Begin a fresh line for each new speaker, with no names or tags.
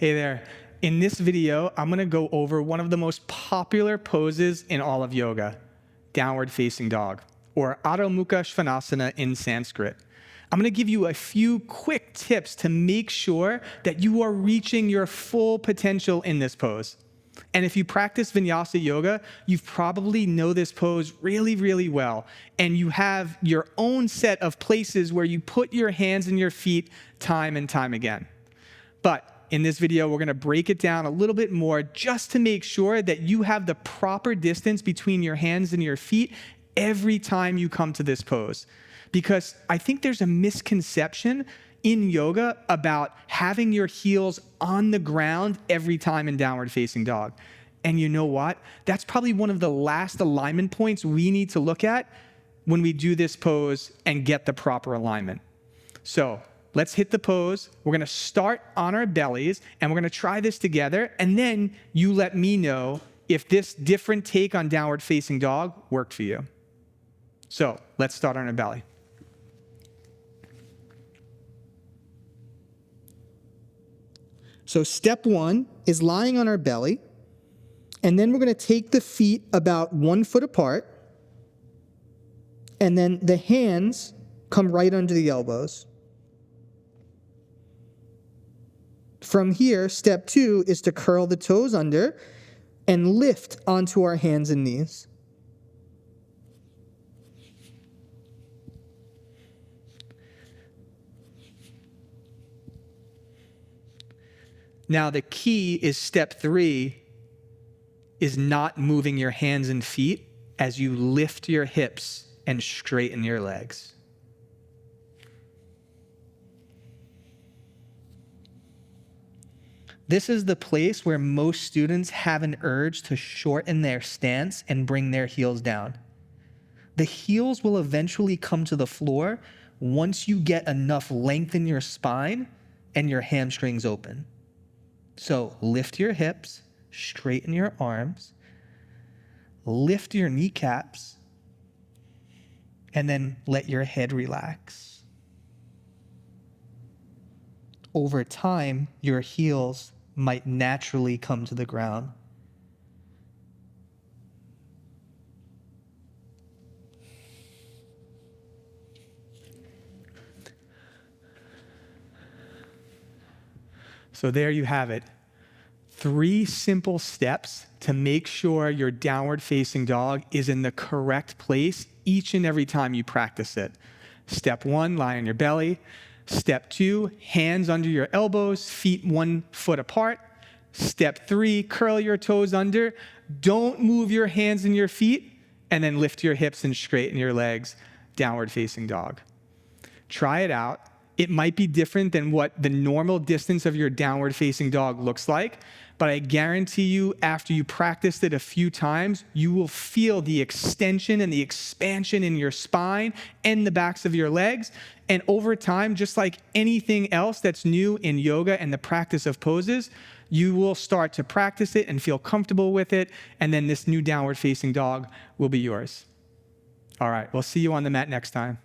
Hey there. In this video, I'm going to go over one of the most popular poses in all of yoga, downward facing dog, or Adho Mukha Svanasana in Sanskrit. I'm going to give you a few quick tips to make sure that you are reaching your full potential in this pose. And if you practice Vinyasa yoga, you probably know this pose really, really well. And you have your own set of places where you put your hands and your feet time and time again. But in this video, we're going to break it down a little bit more just to make sure that you have the proper distance between your hands and your feet every time you come to this pose. Because I think there's a misconception in yoga about having your heels on the ground every time in downward facing dog. And you know what? That's probably one of the last alignment points we need to look at when we do this pose and get the proper alignment. So let's hit the pose. We're going to start on our bellies, and we're going to try this together, and then you let me know if this different take on downward facing dog worked for you. So let's start on our belly. So step one is lying on our belly, and then we're going to take the feet about 1 foot apart, and then the hands come right under the elbows. From here, step two is to curl the toes under and lift onto our hands and knees. Now, the key is step three is not moving your hands and feet as you lift your hips and straighten your legs. This is the place where most students have an urge to shorten their stance and bring their heels down. The heels will eventually come to the floor once you get enough length in your spine and your hamstrings open. So lift your hips, straighten your arms, lift your kneecaps, and then let your head relax. Over time, your heels might naturally come to the ground. So there you have it. 3 simple steps to make sure your downward facing dog is in the correct place each and every time you practice it. Step 1, lie on your belly. Step 2, hands under your elbows, feet 1 foot apart. Step 3, curl your toes under. Don't move your hands and your feet, and then lift your hips and straighten your legs, downward facing dog. Try it out. It might be different than what the normal distance of your downward facing dog looks like, but I guarantee you after you practiced it a few times, you will feel the extension and the expansion in your spine and the backs of your legs. And over time, just like anything else that's new in yoga and the practice of poses, you will start to practice it and feel comfortable with it, and then this new downward facing dog will be yours. All right, we'll see you on the mat next time.